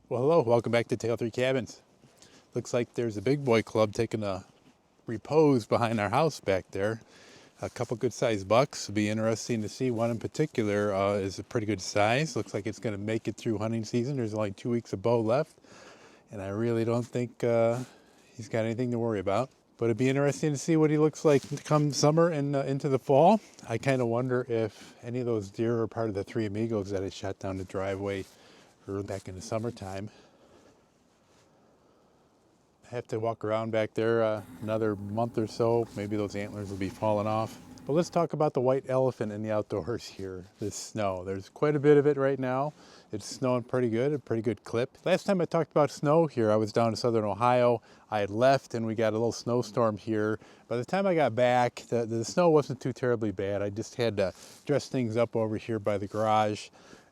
Well, hello, welcome back to Tail 3 Cabins. Looks like there's a big boy club taking a repose behind our house back there. A couple good sized bucks. It'll be interesting to see. One in particular is a pretty good size. Looks like it's going to make it through hunting season. There's only 2 weeks of bow left, and I really don't think he's got anything to worry about. But it'd be interesting to see what he looks like come summer and into the fall. I kind of wonder if any of those deer are part of the three amigos that I shot down the driveway back in the summertime. I have to walk around back there another month or so. Maybe those antlers will be falling off. But let's talk about the white elephant in the outdoors here, this snow. There's quite a bit of it right now. It's snowing pretty good, a pretty good clip. Last time I talked about snow here, I was down in southern Ohio. I had left and we got a little snowstorm here. By the time I got back, the snow wasn't too terribly bad. I just had to dress things up over here by the garage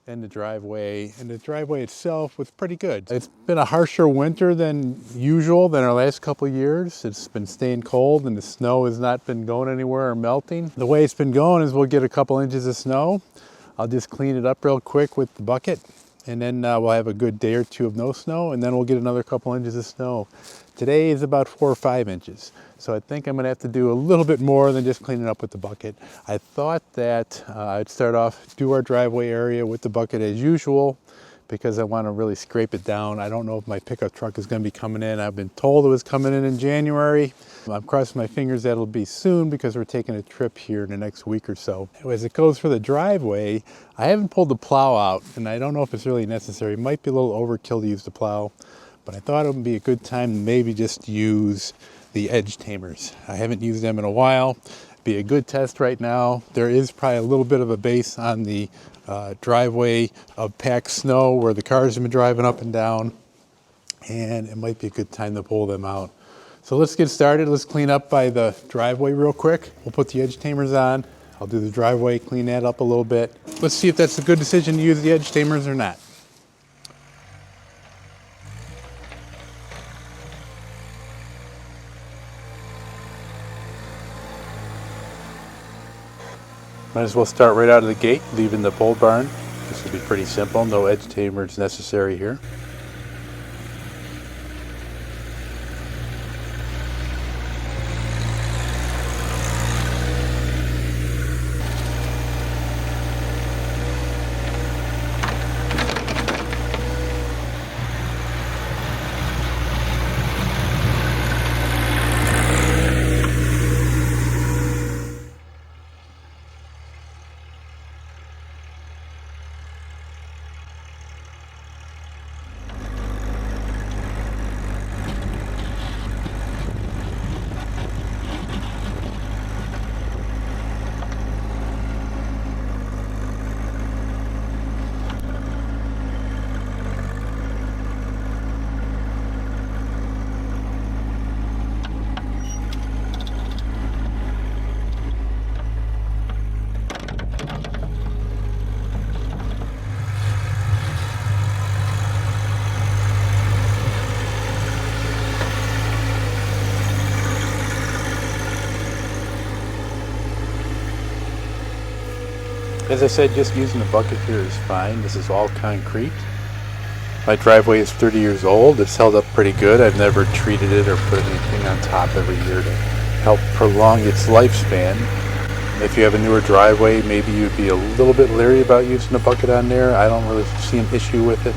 and the driveway, and the driveway itself was pretty good. It's been a harsher winter than usual than our last couple of years. It's been staying cold and the snow has not been going anywhere or melting. The way it's been going is we'll get a couple inches of snow. I'll just clean it up real quick with the bucket, and then we'll have a good day or two of no snow, and then we'll get another couple inches of snow. Today is about 4 or 5 inches. So I think I'm gonna have to do a little bit more than just cleaning up with the bucket. I thought that I'd start off, do our driveway area with the bucket as usual, because I wanna really scrape it down. I don't know if my pickup truck is gonna be coming in. I've been told it was coming in January. I'm crossing my fingers that it'll be soon because we're taking a trip here in the next week or so. As it goes for the driveway, I haven't pulled the plow out, and I don't know if it's really necessary. It might be a little overkill to use the plow, but I thought it would be a good time to maybe just use the edge tamers. I haven't used them in a while. Be a good test right now. There is probably a little bit of a base on the driveway of packed snow where the cars have been driving up and down, and it might be a good time to pull them out. So let's get started. Let's clean up by the driveway real quick. We'll put the edge tamers on. I'll do the driveway, clean that up a little bit. Let's see if that's a good decision to use the edge tamers or not. Might as well start right out of the gate, leaving the pole barn. This will be pretty simple, no edge tamers necessary here. As I said, just using the bucket here is fine. This is all concrete. My driveway is 30 years old. It's held up pretty good. I've never treated it or put anything on top every year to help prolong its lifespan. If you have a newer driveway, maybe you'd be a little bit leery about using a bucket on there. I don't really see an issue with it.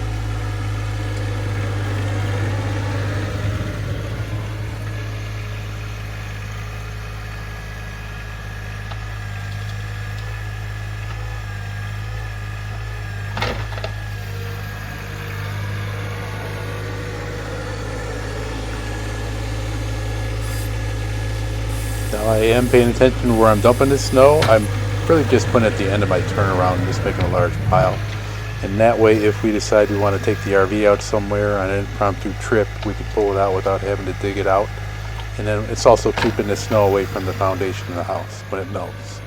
Now I am paying attention to where I'm dumping the snow. I'm really just putting it at the end of my turnaround and just making a large pile. And that way, if we decide we want to take the RV out somewhere on an impromptu trip, we can pull it out without having to dig it out. And then it's also keeping the snow away from the foundation of the house when it melts.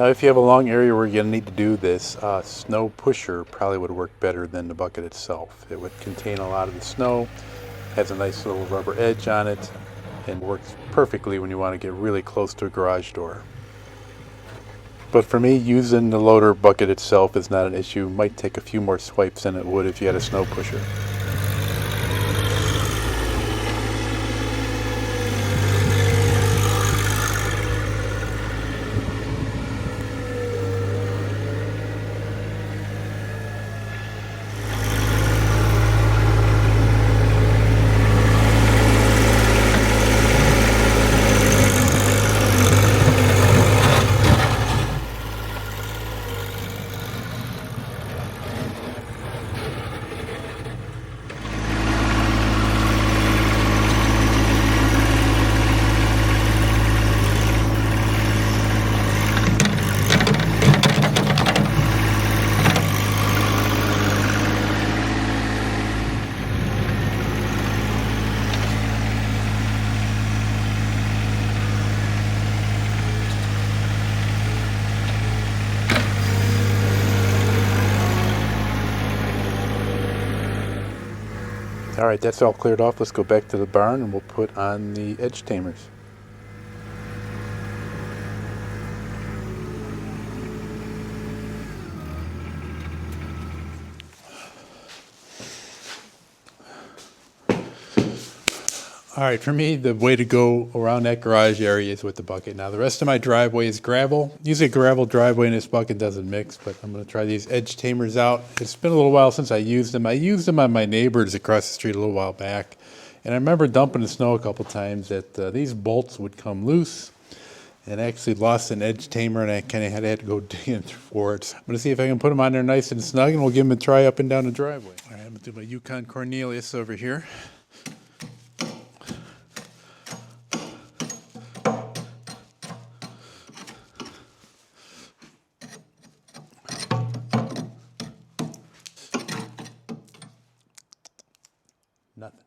Now if you have a long area where you're going to need to do this, snow pusher probably would work better than the bucket itself. It would contain a lot of the snow, has a nice little rubber edge on it, and works perfectly when you want to get really close to a garage door. But for me, using the loader bucket itself is not an issue. It might take a few more swipes than it would if you had a snow pusher. All right, that's all cleared off. Let's go back to the barn and we'll put on the edge tamers. All right, for me, the way to go around that garage area is with the bucket. Now, the rest of my driveway is gravel. Usually a gravel driveway in this bucket doesn't mix, but I'm going to try these edge tamers out. It's been a little while since I used them. I used them on my neighbors across the street a little while back. And I remember dumping the snow a couple times that these bolts would come loose, and I actually lost an edge tamer, and I kind of had to go digging for it. So I'm going to see if I can put them on there nice and snug, and we'll give them a try up and down the driveway. All right, I'm going to do my Yukon Cornelius over here. Nothing.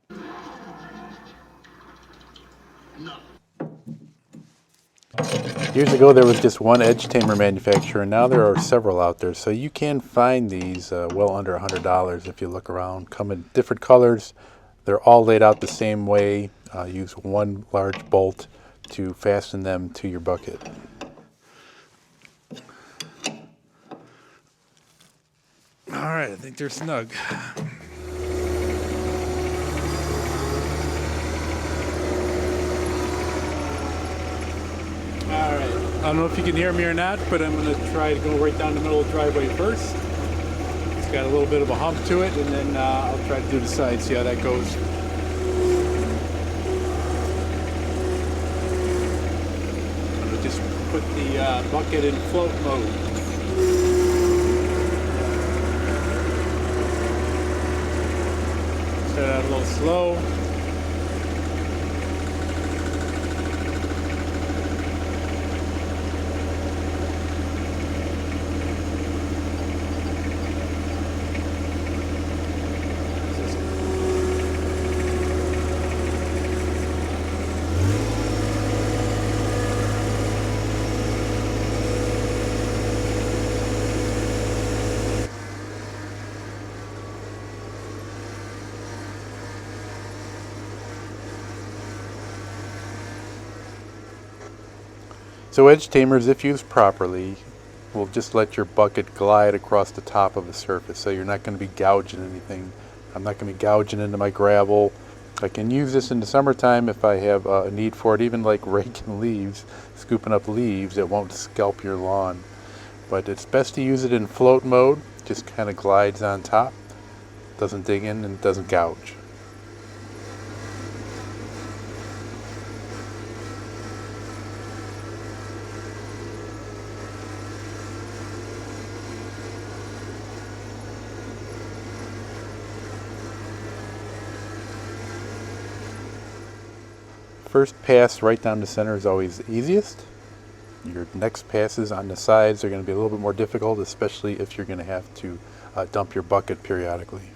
Years ago there was just one edge tamer manufacturer, and now there are several out there. So you can find these well under $100 if you look around. Come in different colors. They're all laid out the same way. Use one large bolt to fasten them to your bucket. All right, I think they're snug. I don't know if you can hear me or not, but I'm going to try to go right down the middle of the driveway first. It's got a little bit of a hump to it, and then I'll try to do the side, see how that goes. I'm going to just put the bucket in float mode. Start out a little slow. So edge tamers, if used properly, will just let your bucket glide across the top of the surface, so you're not going to be gouging anything. I'm not going to be gouging into my gravel. I can use this in the summertime if I have a need for it, even like raking leaves, scooping up leaves. It won't scalp your lawn. But it's best to use it in float mode, just kind of glides on top, doesn't dig in and doesn't gouge. First pass right down the center is always the easiest. Your next passes on the sides are going to be a little bit more difficult, especially if you're going to have to dump your bucket periodically.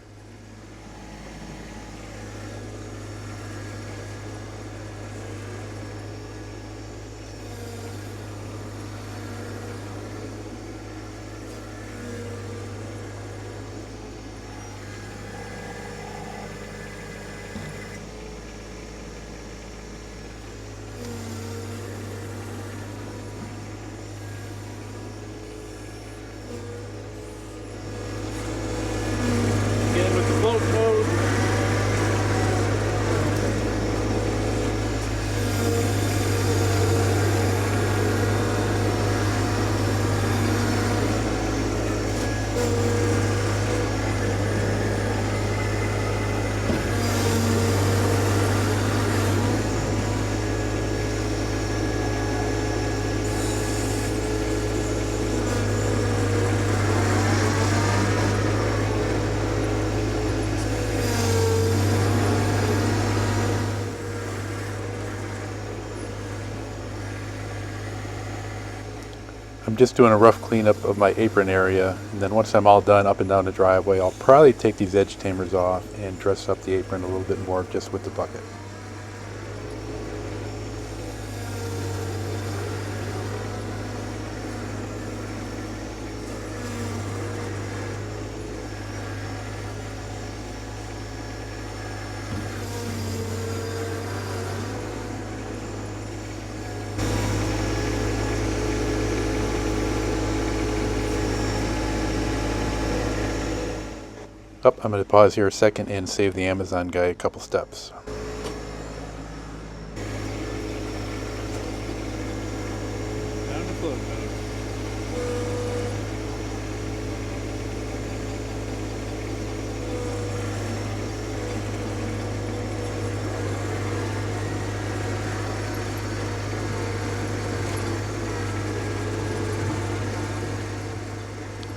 I'm just doing a rough cleanup of my apron area, and then once I'm all done up and down the driveway, I'll probably take these edge tamers off and dress up the apron a little bit more just with the bucket. I'm going to pause here a second and save the Amazon guy a couple steps.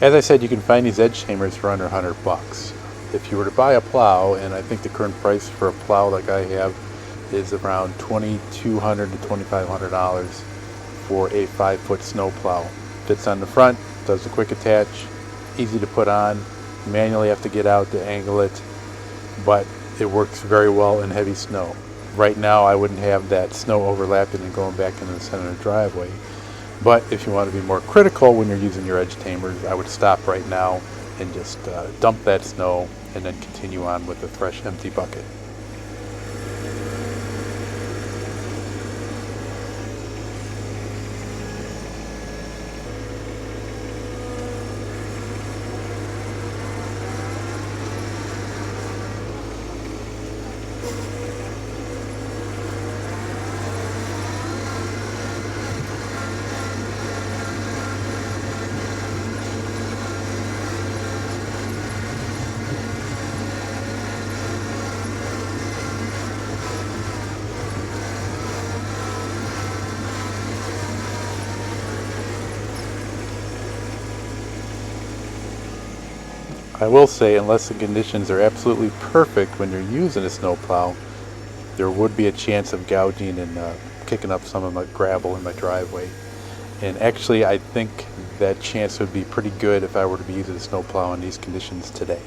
As I said, you can find these edge tamers for under $100. If you were to buy a plow, and I think the current price for a plow like I have is around $2,200 to $2,500 for a 5-foot snow plow. Fits on the front, does a quick attach, easy to put on, manually have to get out to angle it, but it works very well in heavy snow. Right now I wouldn't have that snow overlapping and going back into the center of the driveway. But if you want to be more critical when you're using your edge tamers, I would stop right now and just dump that snow and then continue on with the fresh empty bucket. I will say, unless the conditions are absolutely perfect when you're using a snowplow, there would be a chance of gouging and kicking up some of my gravel in my driveway. And actually, I think that chance would be pretty good if I were to be using a snowplow in these conditions today.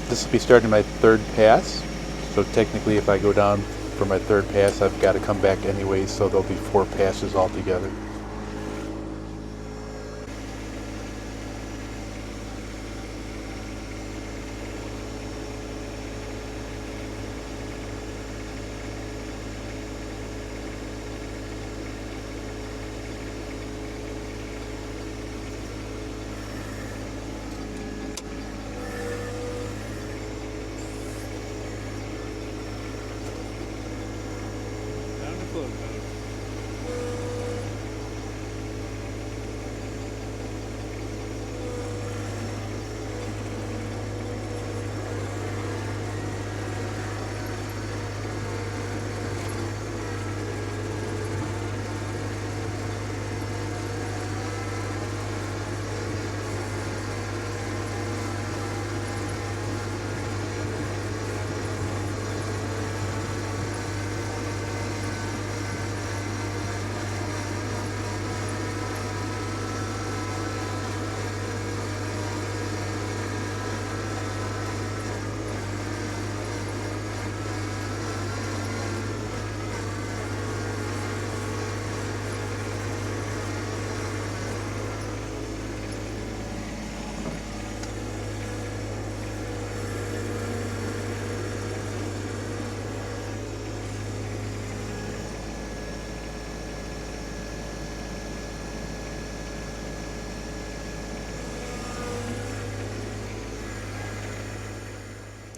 This will be starting my third pass, so technically if I go down for my third pass, I've got to come back anyway, so there'll be 4 passes altogether.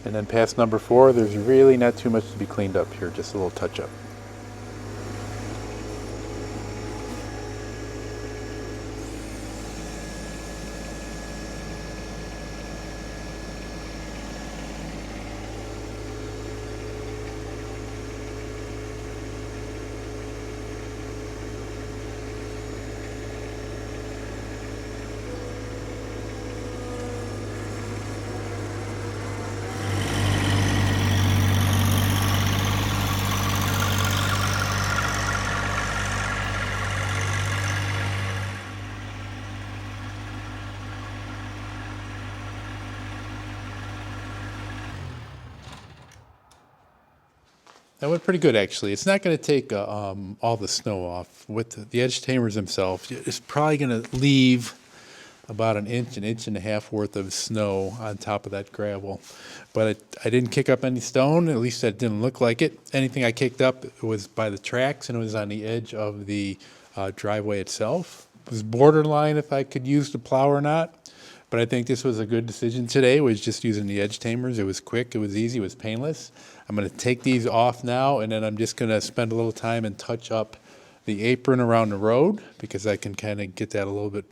And then past number 4, there's really not too much to be cleaned up here, just a little touch up. That went pretty good, actually. It's not going to take all the snow off. With the edge tamers themselves, it's probably going to leave about an inch and a half worth of snow on top of that gravel. But I didn't kick up any stone, at least that didn't look like it. Anything I kicked up was by the tracks, and it was on the edge of the driveway itself. It was borderline if I could use the plow or not. But I think this was a good decision today, was just using the edge tamers. It was quick, it was easy, it was painless. I'm going to take these off now, and then I'm just going to spend a little time and touch up the apron around the road, because I can kind of get that a little bit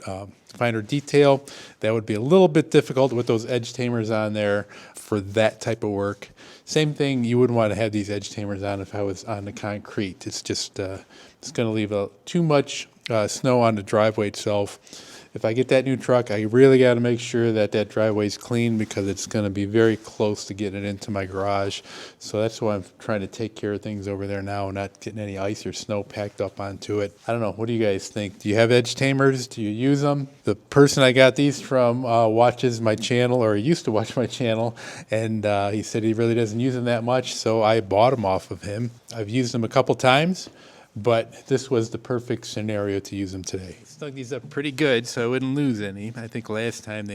finer detail. That would be a little bit difficult with those edge tamers on there for that type of work. Same thing, you wouldn't want to have these edge tamers on if I was on the concrete. It's just it's going to leave too much snow on the driveway itself. If I get that new truck, I really got to make sure that that driveway is clean, because it's going to be very close to getting it into my garage. So that's why I'm trying to take care of things over there now, not getting any ice or snow packed up onto it. I don't know. What do you guys think? Do you have edge tamers? Do you use them? The person I got these from watches my channel, or used to watch my channel, and he said he really doesn't use them that much, so I bought them off of him. I've used them a couple times, but this was the perfect scenario to use them today. Snug these up pretty good so I wouldn't lose any. I think last time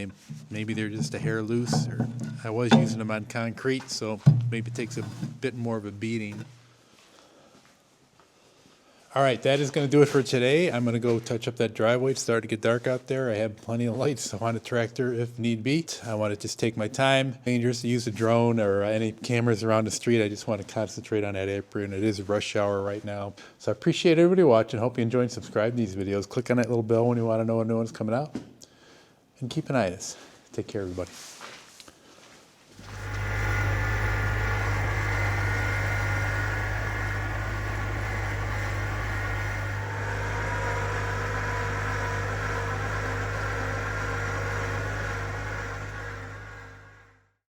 maybe they're just a hair loose, or I was using them on concrete, so maybe it takes a bit more of a beating. All right, that is going to do it for today. I'm going to go touch up that driveway. It's starting to get dark out there. I have plenty of lights on a tractor if need be. I want to just take my time. Dangerous to use a drone or any cameras around the street. I just want to concentrate on that apron. It is rush hour right now. So I appreciate everybody watching. Hope you enjoyed and subscribe to these videos. Click on that little bell when you want to know when new one's coming out. And keep an eye on us. Take care, everybody.